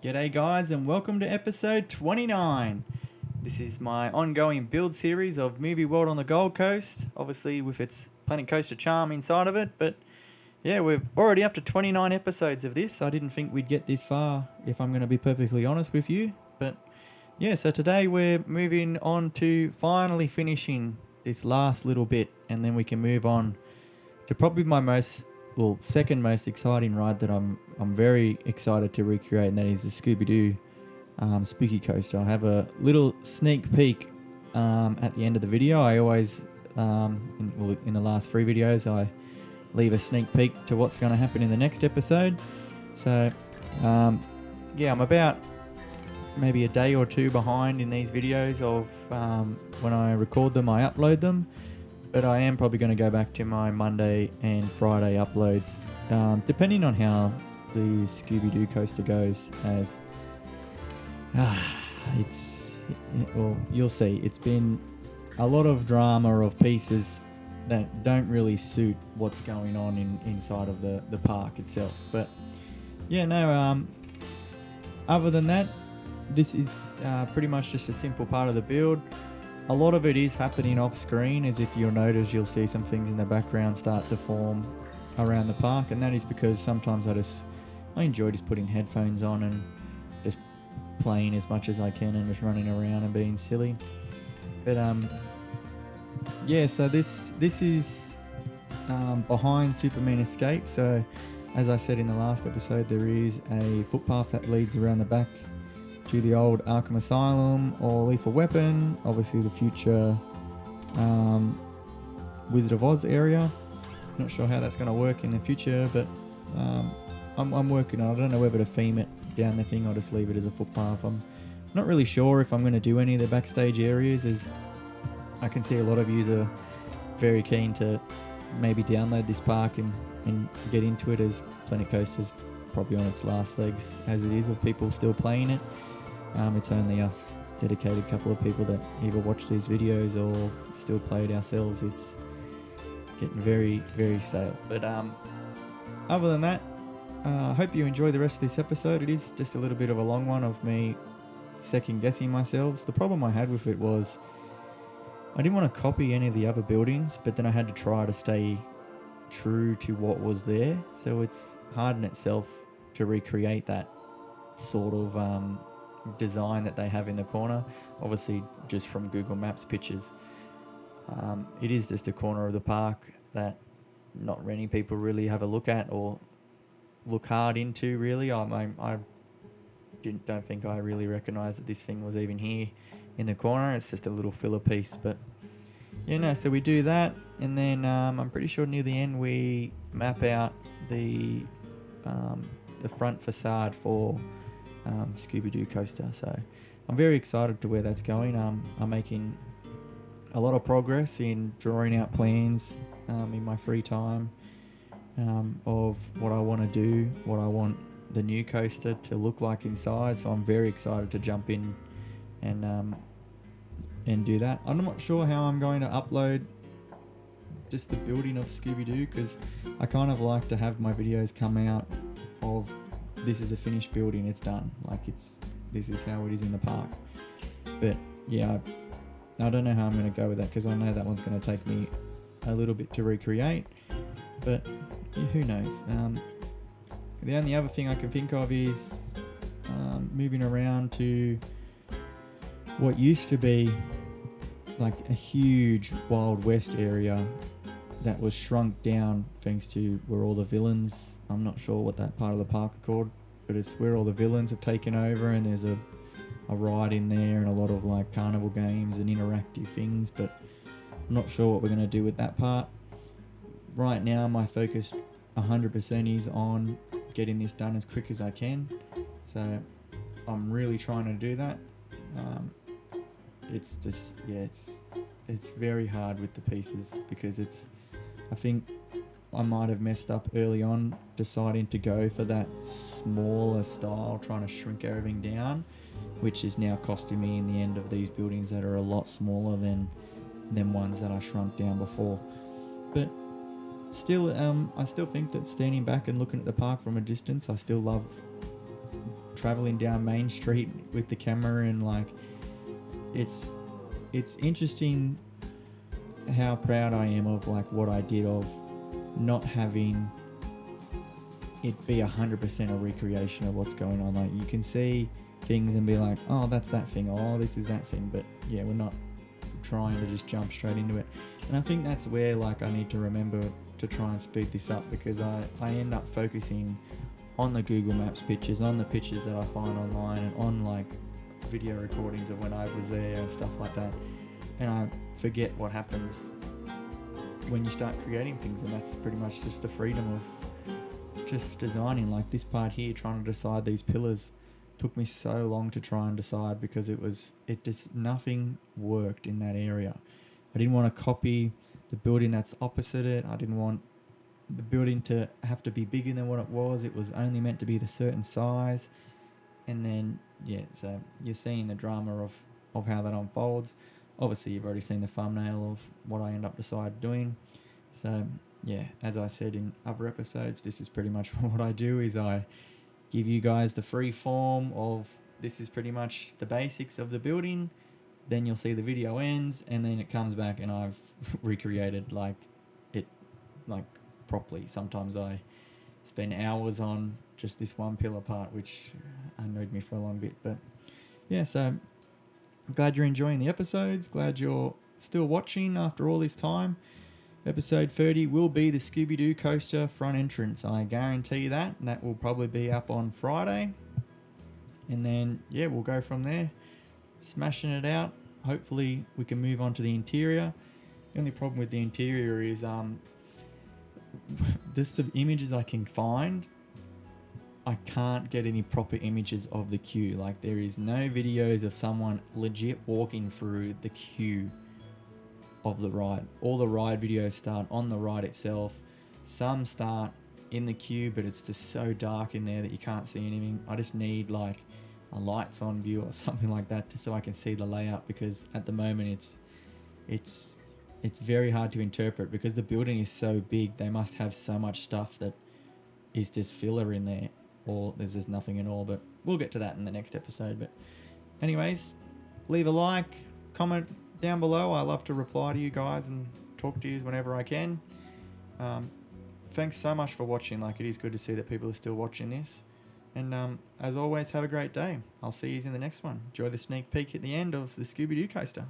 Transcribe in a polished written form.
G'day guys and welcome to episode 29. This is my ongoing build series of Movie World on the Gold Coast, obviously with its Planet Coaster charm inside of it, but yeah, we're already up to 29 episodes of this. I didn't think we'd get this far, if I'm going to be perfectly honest with you, but yeah, so today we're moving on to finally finishing this last little bit, and then we can move on to probably my second most exciting ride that I'm very excited to recreate, and that is the Scooby-Doo Spooky Coaster. I have a little sneak peek at the end of the video. I always, in the last 3 videos, I leave a sneak peek to what's going to happen in the next episode. So, yeah, I'm about maybe a day or 2 behind in these videos of when I record them, I upload them. But I am probably going to go back to my Monday and Friday uploads, depending on how the Scooby-Doo coaster goes. As well, you'll see. It's been a lot of drama of pieces that don't really suit what's going on inside of the park itself. But yeah, no. Other than that, this is pretty much just a simple part of the build. A lot of it is happening off screen, as if you'll notice you'll see some things in the background start to form around the park, and that is because sometimes I enjoy just putting headphones on and just playing as much as I can and just running around and being silly. But yeah, so this is behind Superman Escape. So as I said in the last episode, there is a footpath that leads around the back to the old Arkham Asylum or Lethal Weapon, obviously the future Wizard of Oz area. Not sure how that's going to work in the future, but I'm working on it. I don't know whether to theme it down the thing or just leave it as a footpath. I'm not really sure if I'm going to do any of the backstage areas, as I can see a lot of you are very keen to maybe download this park and get into it, as Planet Coaster's probably on its last legs as it is, of people still playing it. It's only us dedicated couple of people that either watch these videos or still play it ourselves. It's getting very, very stale. But other than that, I hope you enjoy the rest of this episode. It is just a little bit of a long one of me second guessing myself. The problem I had with it was I didn't want to copy any of the other buildings, but then I had to try to stay true to what was there. So it's hard in itself to recreate that sort of design that they have in the corner, obviously just from Google Maps pictures. It is just a corner of the park that not many people really have a look at or look hard into, really. I don't think I really recognised that this thing was even here in the corner. It's just a little filler piece. But yeah, no, so we do that, and then I'm pretty sure near the end we map out the front facade for Scooby-Doo coaster. So I'm very excited to where that's going. I'm making a lot of progress in drawing out plans in my free time of what I want to do, what I want the new coaster to look like inside. So I'm very excited to jump in and do that. I'm not sure how I'm going to upload just the building of Scooby-Doo, because I kind of like to have my videos come out of this is a finished building, it's done, like this is how it is in the park. But yeah, I don't know how I'm going to go with that, because I know that one's going to take me a little bit to recreate, but yeah, who knows. The only other thing I can think of is moving around to what used to be like a huge Wild West area that was shrunk down thanks to where all the villains, I'm not sure what that part of the park is called, but it's where all the villains have taken over, and there's a ride in there and a lot of like carnival games and interactive things, but I'm not sure what we're going to do with that part. Right now my focus 100% is on getting this done as quick as I can, so I'm really trying to do that. It's just, yeah, it's very hard with the pieces, because I think I might have messed up early on deciding to go for that smaller style, trying to shrink everything down, which is now costing me in the end of these buildings that are a lot smaller than ones that I shrunk down before. But still, I still think that standing back and looking at the park from a distance, I still love traveling down Main Street with the camera, and like it's interesting how proud I am of like what I did, of not having it be 100% a recreation of what's going on. Like you can see things and be like, oh, that's that thing, oh, this is that thing, but yeah, we're not trying to just jump straight into it. And I think that's where like I need to remember to try and speed this up, because I end up focusing on the Google Maps pictures, on the pictures that I find online, and on like video recordings of when I was there and stuff like that, and I forget what happens when you start creating things. And that's pretty much just the freedom of just designing. Like this part here, trying to decide these pillars took me so long to try and decide, because it just nothing worked in that area. I didn't want to copy the building that's opposite it. I didn't want the building to have to be bigger than what it was. It was only meant to be the certain size. And then yeah, so you're seeing the drama of how that unfolds. Obviously you've already seen the thumbnail of what I end up deciding doing. So yeah, as I said in other episodes, this is pretty much what I do, is I give you guys the free form of this is pretty much the basics of the building. Then you'll see the video ends, and then it comes back and I've recreated like it like properly. Sometimes I spend hours on just this one pillar part, which annoyed me for a long bit. But yeah, so glad you're enjoying the episodes. Glad you're still watching after all this time. Episode 30 will be the Scooby-Doo coaster front entrance. I guarantee you that. And that will probably be up on Friday. And then, yeah, we'll go from there. Smashing it out. Hopefully we can move on to the interior. The only problem with the interior is just the images I can find. I can't get any proper images of the queue. Like there is no videos of someone legit walking through the queue of the ride. All the ride videos start on the ride itself. Some start in the queue, but it's just so dark in there that you can't see anything. I just need like a lights on view or something like that, just so I can see the layout, because at the moment it's very hard to interpret, because the building is so big. They must have so much stuff that is just filler in there, or there's just nothing at all. But we'll get to that in the next episode. But anyways, leave a like, comment down below. I love to reply to you guys and talk to you whenever I can. Thanks so much for watching. Like, it is good to see that people are still watching this. And as always, have a great day. I'll see you in the next one. Enjoy the sneak peek at the end of the Scooby-Doo coaster.